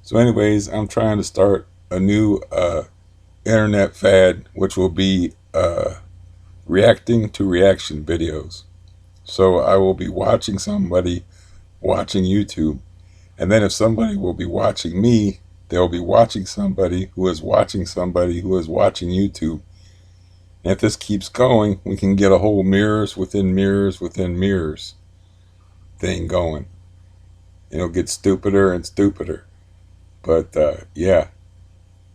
So anyways, I'm trying to start a new internet fad, which will be reacting to reaction videos. So I will be watching somebody watching YouTube, and then if somebody will be watching me, they'll be watching somebody who is watching somebody who is watching YouTube. And if this keeps going, we can get a whole mirrors within mirrors within mirrors thing going. It'll get stupider and stupider. But yeah.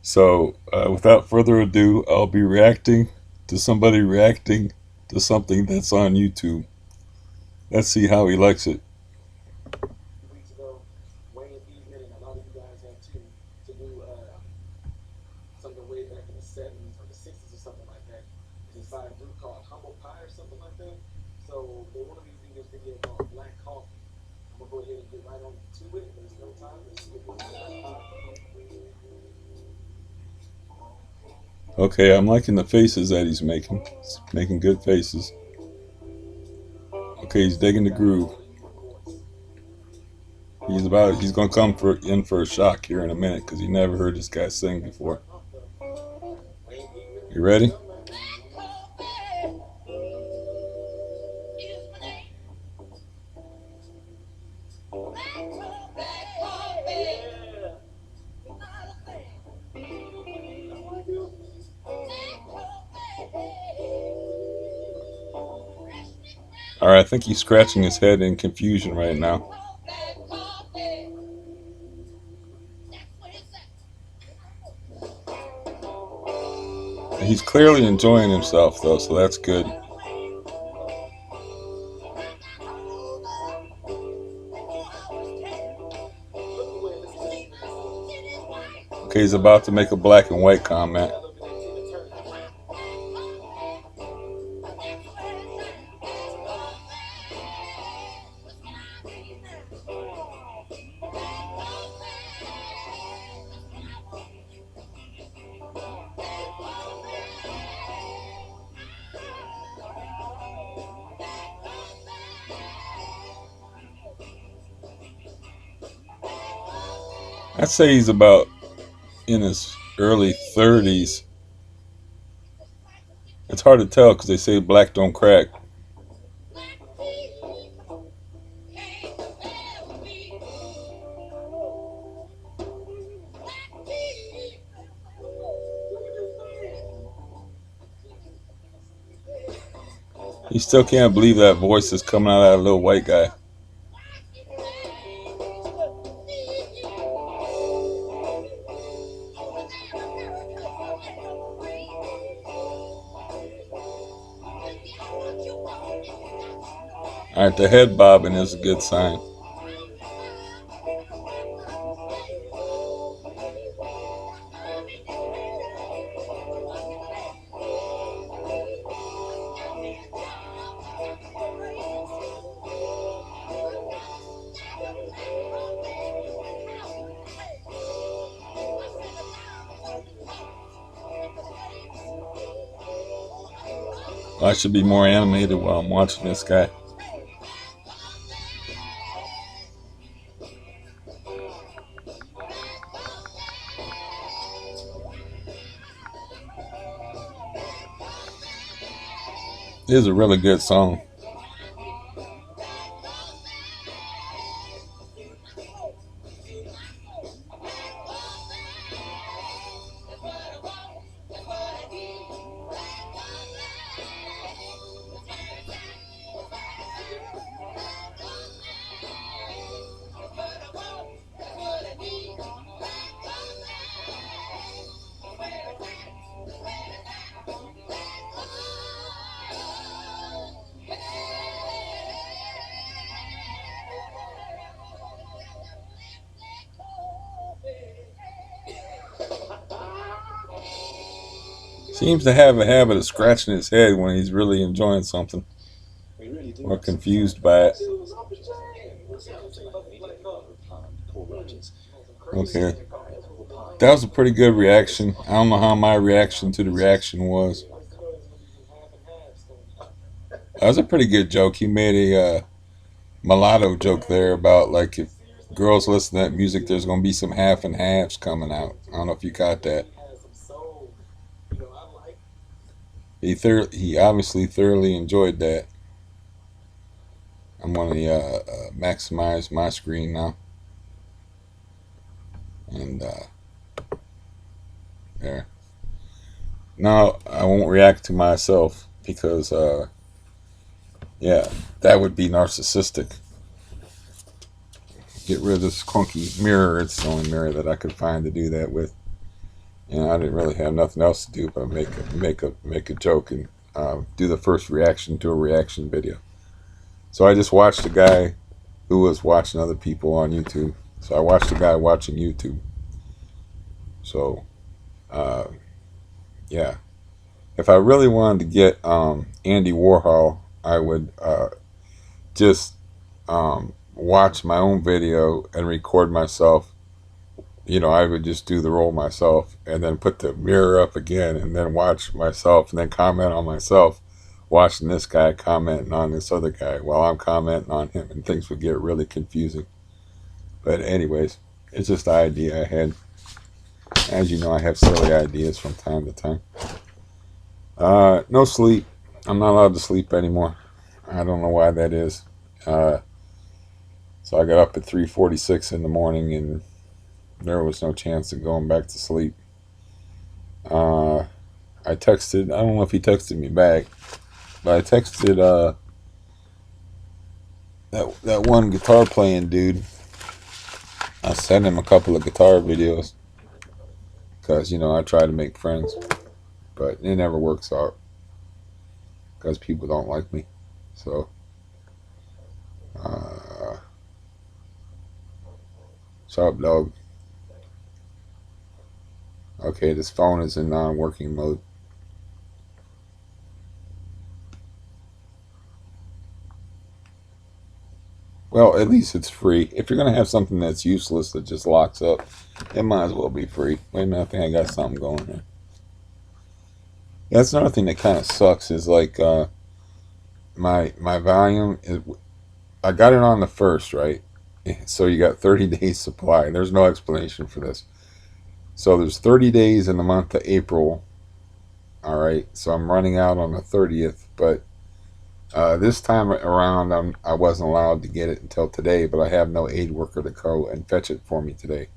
So without further ado, I'll be reacting to somebody reacting to something that's on YouTube. Let's see how he likes it. Okay, I'm liking the faces that he's making. He's making good faces. Okay, he's digging the groove. He's gonna come in for a shock here in a minute because he never heard this guy sing before. You ready? All right, I think he's scratching his head in confusion right now. He's clearly enjoying himself though, so that's good. Okay, he's about to make a black and white comment. I'd say he's about in his early 30s. It's hard to tell because they say black don't crack. He still can't believe that voice is coming out of that little white guy. All right, the head bobbing is a good sign. I should be more animated while I'm watching this guy. It is a really good song. Seems to have a habit of scratching his head when he's really enjoying something or confused by it. Okay. That was a pretty good reaction. I don't know how my reaction to the reaction was. That was a pretty good joke. He made a mulatto joke there about like if Girls listen to that music, there's going to be some half and halves coming out. I don't know if you caught that. He obviously thoroughly enjoyed that. I'm going to maximize my screen now. And there. No, I won't react to myself because, yeah, that would be narcissistic. Get rid of this clunky mirror. It's the only mirror that I could find to do that with. And I didn't really have nothing else to do but make a joke and do the first reaction to a reaction video. So I just watched a guy who was watching other people on YouTube. So I watched a guy watching YouTube. So uh, yeah, if I really wanted to get Andy Warhol, I would just watch my own video and record myself. You know, I would just do the role myself and then put the mirror up again and then watch myself and then comment on myself watching this guy commenting on this other guy while I'm commenting on him, and things would get really confusing. But anyways, it's just the idea I had. As you know, I have silly ideas from time to time. No sleep. I'm not allowed to sleep anymore. I don't know why that is. So I got up at 3:46 in the morning, and there was no chance of going back to sleep. Uh, I texted. I don't know if he texted me back, but I texted that one guitar playing dude. I sent him a couple of guitar videos because I try to make friends, but it never works out because people don't like me. So, uh, what's up, dog? Okay, this phone is in non-working mode. Well, at least it's free. If you're gonna have something that's useless that just locks up, it might as well be free. Wait a minute, I think I got something going here. Yeah, that's another thing that kind of sucks is like my volume is. I got it on the first, right? So you got 30 days supply. There's no explanation for this. So there's 30 days in the month of April. All right, so I'm running out on the 30th, but this time around I wasn't allowed to get it until today, but I have no aid worker to go and fetch it for me today.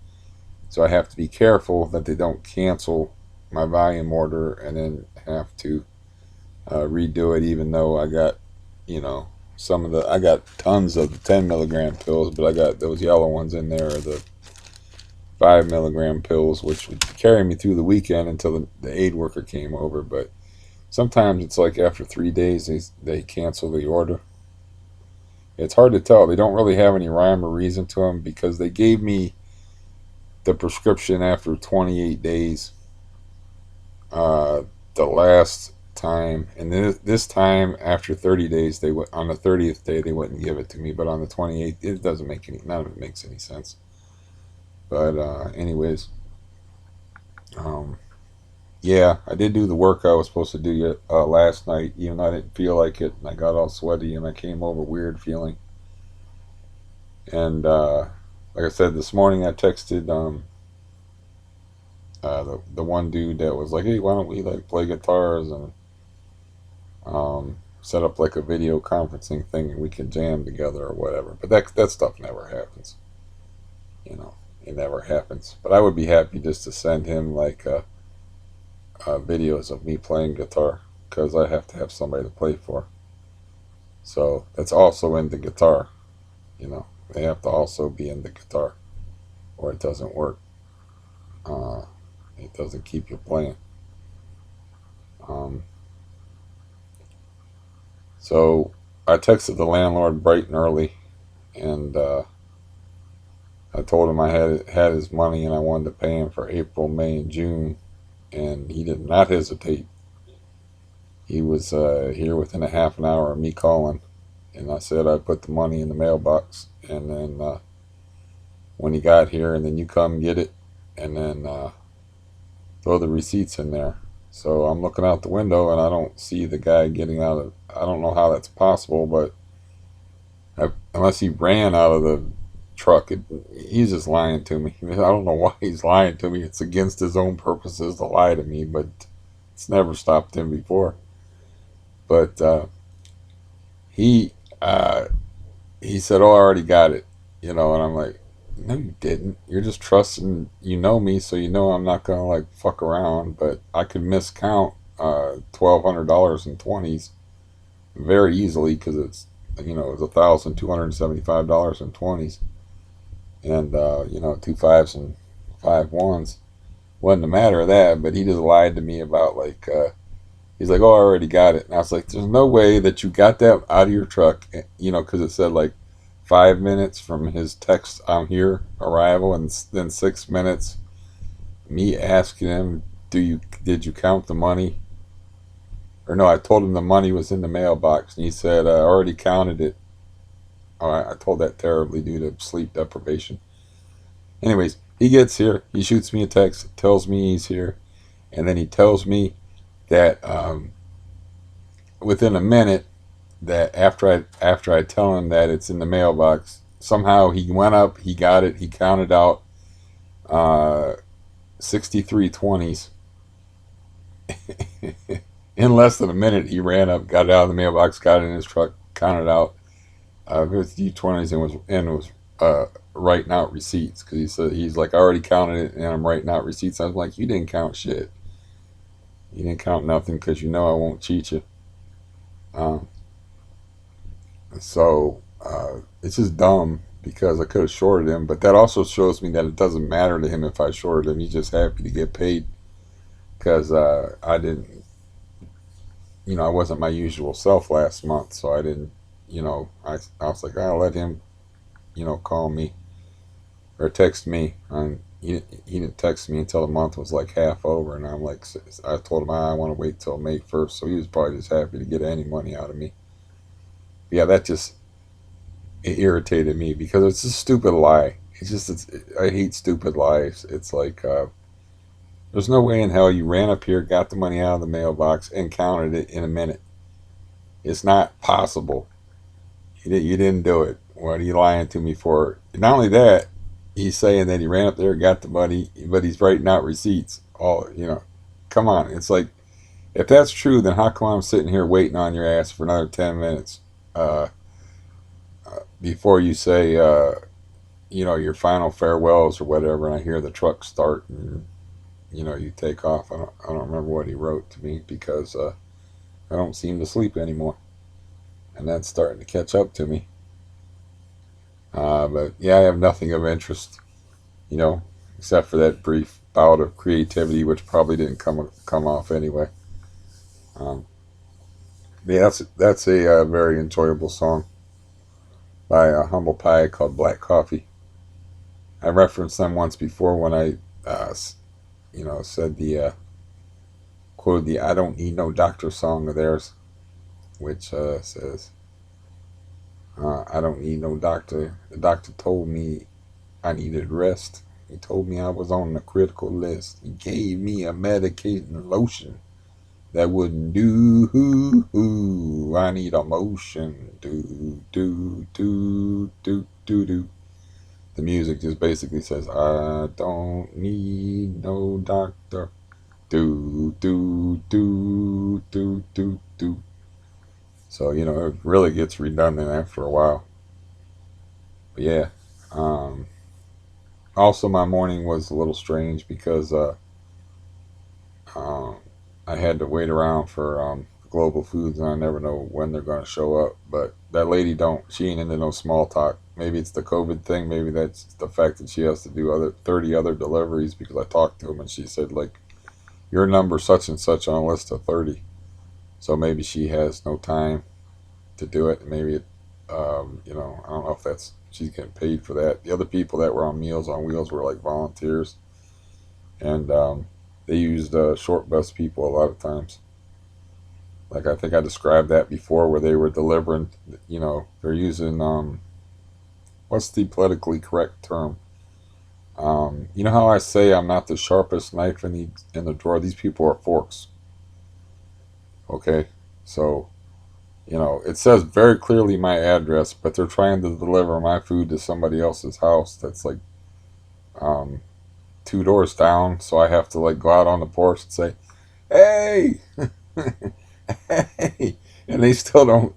So I have to be careful that they don't cancel my volume order and then have to redo it, even though I got, I got tons of the 10 milligram pills, but I got those yellow ones in there, the 5 milligram pills, which would carry me through the weekend until the aid worker came over. But sometimes it's like after 3 days they cancel the order. It's hard to tell. They don't really have any rhyme or reason to them because they gave me the prescription after 28 days uh, the last time, and this time after 30 days they went on the 30th day they wouldn't give it to me, but on the 28th it doesn't make any none of it makes any sense. But anyways, um, yeah, I did do the work I was supposed to do last night, even though I didn't feel like it, and I got all sweaty and I came over weird feeling. And like I said, this morning I texted the one dude that was like, "Hey, why don't we like play guitars and set up like a video conferencing thing and we can jam together or whatever." But that stuff never happens. It never happens. But I would be happy just to send him like videos of me playing guitar because I have to have somebody to play for. So that's also in the guitar. They have to also be in the guitar, or it doesn't work. Uh, it doesn't keep you playing. Um, so I texted the landlord bright and early, and I told him I had his money and I wanted to pay him for April, May, and June, and he did not hesitate. He was here within a half an hour of me calling, and I said I put the money in the mailbox, and then when he got here, and then you come get it, and then throw the receipts in there. So I'm looking out the window and I don't see the guy getting out of. I don't know how that's possible, but unless he ran out of the truck. He's just lying to me. I don't know why he's lying to me. It's against his own purposes to lie to me, but it's never stopped him before. But he uh, he said, "Oh, I already got it," and I'm like, "No, you didn't. You're just trusting. You know me, so you know I'm not gonna like fuck around." But I could miscount $1,200 in 20s very easily because it's $1,275 in 20s, and two fives and five ones. Wasn't a matter of that, but he just lied to me about like he's like, "Oh, I already got it," and I was like, "There's no way that you got that out of your truck," because it said like 5 minutes from his text, "I'm here," arrival, and then 6 minutes me asking him, did you count the money? Or no, I told him the money was in the mailbox, and he said, "I already counted it." Oh, I told that terribly due to sleep deprivation. Anyways, he gets here, he shoots me a text, tells me he's here, and then he tells me that within a minute, that after I tell him that it's in the mailbox, somehow he went up, he got it, he counted out 63 20s. In less than a minute, he ran up, got it out of the mailbox, got it in his truck, counted out 50 20s, and was writing out receipts because he said he's like, "I already counted it and I'm writing out receipts." I was like, "You didn't count shit. You didn't count nothing because you know I won't cheat you." Um, so it's just dumb because I could have shorted him, but that also shows me that it doesn't matter to him if I shorted him. He's just happy to get paid because I didn't, I wasn't my usual self last month, so I didn't, I was like, I'll let him, call me or text me. And he didn't text me until the month was like half over, and I'm like, I told him I want to wait till May 1st, so he was probably just happy to get any money out of me. But yeah, that just it irritated me because it's a stupid lie. I hate stupid lies. It's like there's no way in hell you ran up here, got the money out of the mailbox, and counted it in a minute. It's not possible. You didn't do it. What are you lying to me for? Not only that, he's saying that he ran up there, got the money, but he's writing out receipts. Come on. It's like, if that's true, then how come I'm sitting here waiting on your ass for another 10 minutes uh, before you say, your final farewells or whatever, and I hear the truck start and, you take off. I don't remember what he wrote to me because I don't seem to sleep anymore. And that's starting to catch up to me. But yeah, I have nothing of interest, you know, except for that brief bout of creativity, which probably didn't come off anyway. Um, yeah, that's a very enjoyable song by Humble Pie called Black Coffee. I referenced them once before when I, said quoted the "I Don't Need No Doctor" song of theirs, which says, "I don't need no doctor. The doctor told me I needed rest. He told me I was on the critical list. He gave me a medication lotion that wouldn't do. I need a motion. Do. The music just basically says, I don't need no doctor. Do. So, it really gets redundant after a while. But yeah. Um, Also, my morning was a little strange because um, I had to wait around for Global Foods, and I never know when they're going to show up. But that lady she ain't into no small talk. Maybe it's the COVID thing. Maybe that's the fact that she has to do 30 other deliveries because I talked to him and she said, like, your number such and such on a list of 30. So maybe she has no time to do it. Maybe I don't know if she's getting paid for that. The other people that were on Meals on Wheels were like volunteers, and they used short bus people a lot of times. Like I think I described that before, where they were delivering. They're using what's the politically correct term? You know how I say I'm not the sharpest knife in the drawer. These people are forks. Okay, so You know, it says very clearly my address, but they're trying to deliver my food to somebody else's house that's like um, two doors down. So I have to like go out on the porch and say, "Hey, hey," and they still don't.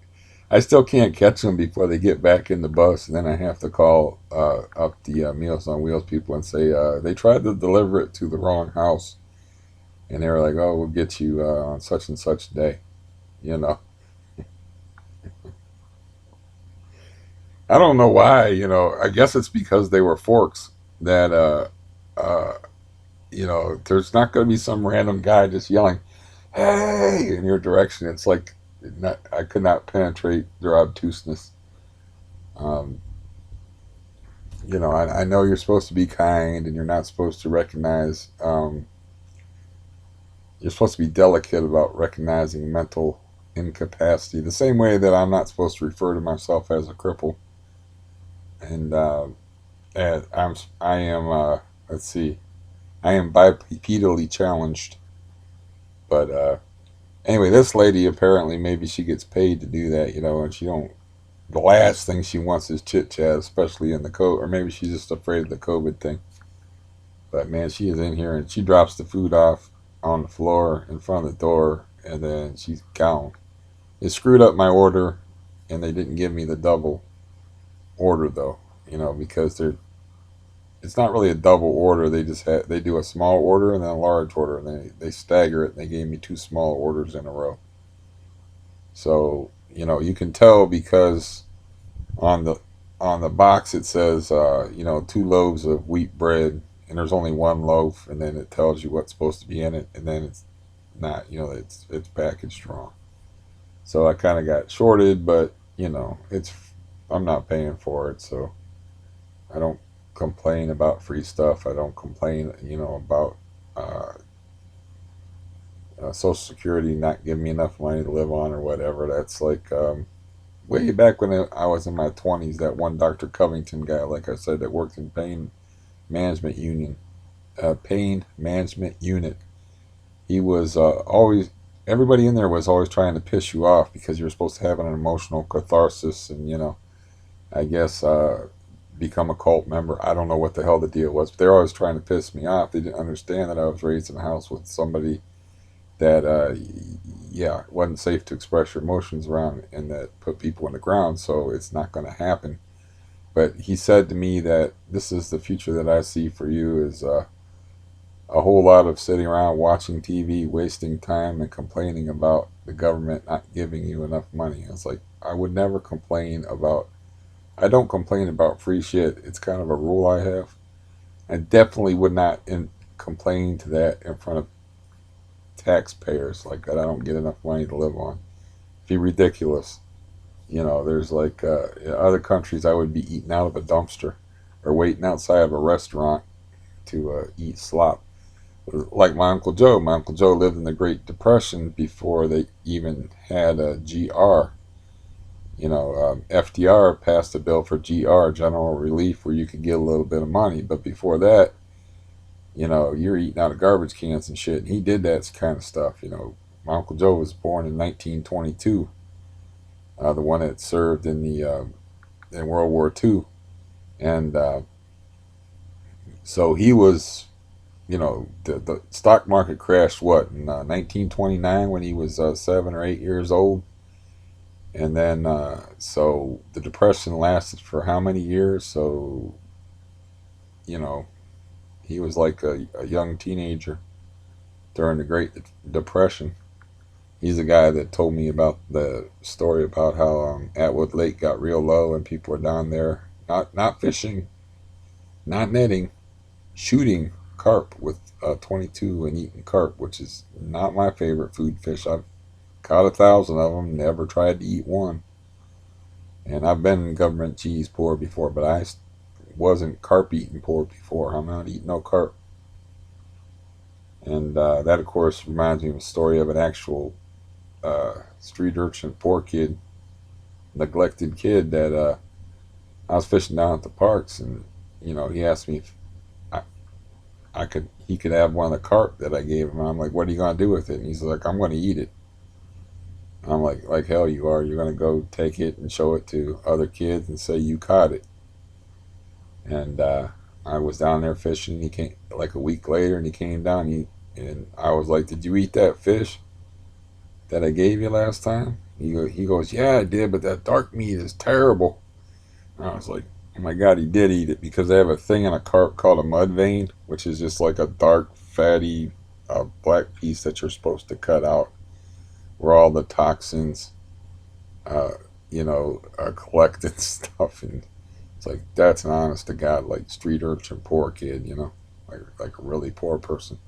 I still can't catch them before they get back in the bus, and then I have to call up the Meals on Wheels people and say they tried to deliver it to the wrong house, and they were like, "Oh, we'll get you on such and such day." You know, I don't know why. You know, I guess it's because they were forks that uh, you know, there's not going to be some random guy just yelling, "Hey!" in your direction. It's like I could not penetrate their obtuseness. Um, you know, I know you're supposed to be kind and you're not supposed to recognize, you're supposed to be delicate about recognizing mental incapacity, the same way that I'm not supposed to refer to myself as a cripple. And, I am, let's see, I am bipedally challenged. But, anyway, this lady apparently, maybe she gets paid to do that, you know, and she don't, the last thing she wants is chit chat, especially in the COVID, or maybe she's just afraid of the COVID thing. But man, she is in here and she drops the food off on the floor in front of the door, and then she's gone. It screwed up my order, and they didn't give me the double order though. You know, because they're it's not really a double order. They do a small order and then a large order, and they stagger it. And they gave me two small orders in a row. So you know you can tell because on the box it says you know 2 loaves of wheat bread, and there's only one loaf, and then it tells you what's supposed to be in it, and then it's not, you know, it's packaged wrong. So I kind of got shorted, but you know it's I'm not paying for it, so I don't complain about free stuff. I don't complain, you know, about uh, Social Security not giving me enough money to live on or whatever. That's like way back when I was in my 20s. That one Dr. Covington guy, like I said, that worked in management union, pain management unit. He was always everybody in there was always trying to piss you off because you're supposed to have an emotional catharsis and, you know, I guess become a cult member. I don't know what the hell the deal was, but they're always trying to piss me off. They didn't understand that I was raised in a house with somebody that yeah, it wasn't safe to express your emotions around, and that put people in the ground, so it's not going to happen. But he said to me that this is the future that I see for you is a whole lot of sitting around watching TV, wasting time, and complaining about the government not giving you enough money. It's like I would never complain about. I don't complain about free shit. It's kind of a rule I have. I definitely would not complain to that in front of taxpayers. Like that, I don't get enough money to live on. It'd be ridiculous. You know, there's like in other countries, I would be eating out of a dumpster or waiting outside of a restaurant to eat slop. Like my Uncle Joe. My Uncle Joe lived in the Great Depression before they even had a GR. You know, FDR passed a bill for GR, General Relief, where you could get a little bit of money. But before that, you know, you're eating out of garbage cans and shit. And he did that kind of stuff. You know, my Uncle Joe was born in 1922, the one that served in World War II, and so he was. You know, the stock market crashed what in 1929 when he was 7 or 8 years old, and then so the depression lasted for how many years? So you know, he was like a young teenager during the Great Depression. He's the guy that told me about the story about how Atwood Lake got real low and people were down there not fishing, not netting, shooting carp with 22 and eating carp, which is not my favorite food fish. I've caught 1,000 of them, never tried to eat one. And I've been government cheese poor before, but I wasn't carp eating poor before. I'm not eating no carp. And that, of course, reminds me of a story of an actual street urchin, poor kid, neglected kid that I was fishing down at the parks, and you know he asked me if he could have one of the carp that I gave him. I'm like, what are you gonna do with it? And he's like, I'm gonna eat it. I'm like hell you are. You're gonna go take it and show it to other kids and say you caught it. And I was down there fishing. He came like a week later, and he came down. And I was like, "Did you eat that fish that I gave you last time?" He goes, "Yeah, I did, but that dark meat is terrible." And I was like, "Oh my god, he did eat it because they have a thing in a carp called a mudvayne, which is just like a dark, fatty, black piece that you're supposed to cut out, where all the toxins, uh, are collected stuff." And it's like that's an honest to god like street urchin poor kid, like a really poor person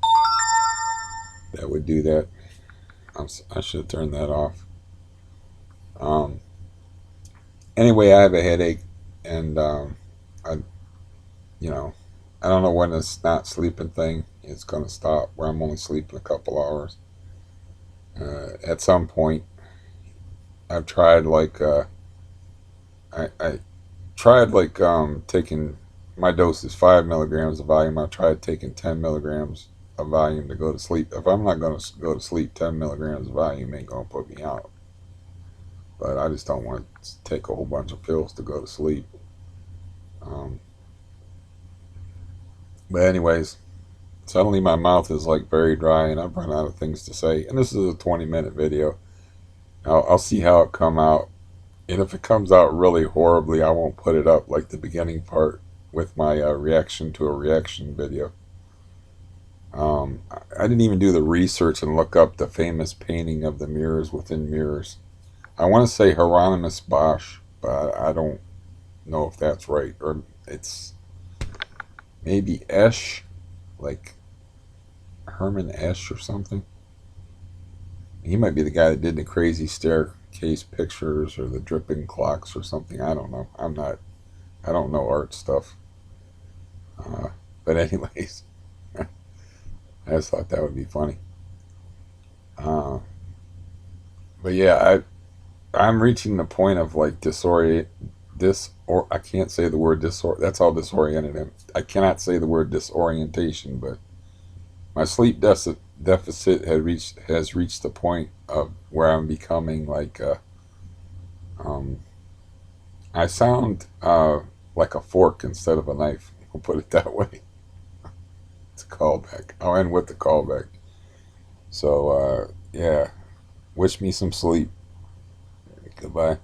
that would do that. I should turn that off. Um, anyway, I have a headache, and I you know I don't know when this not sleeping thing is gonna stop. Where I'm only sleeping a couple hours. At some point, I've tried I tried taking my dose is 5 milligrams of volume. I tried taking 10 milligrams of volume to go to sleep. If I'm not going to go to sleep, 10 milligrams of volume ain't going to put me out. But I just don't want to take a whole bunch of pills to go to sleep. Um, but anyways, suddenly my mouth is like very dry, and I've run out of things to say. And this is a 20-minute video. I'll see how it come out. And if it comes out really horribly, I won't put it up like the beginning part with my reaction to a reaction video. I didn't even do the research and look up the famous painting of the mirrors within mirrors. I want to say Hieronymus Bosch, but I don't know if that's right. Or it's maybe Esch, like Herman Esch or something. He might be the guy that did the crazy staircase pictures or the dripping clocks or something. I don't know. I don't know art stuff. But anyways, I just thought that would be funny. Uh, but yeah, I'm reaching the point of like I can't say the word that's how disoriented I am. I cannot say the word disorientation, but my sleep deficit has reached the point of where I'm becoming like um I sound like a fork instead of a knife. We'll put it that way. It's a callback. I'll end with the callback. So yeah, wish me some sleep. Goodbye.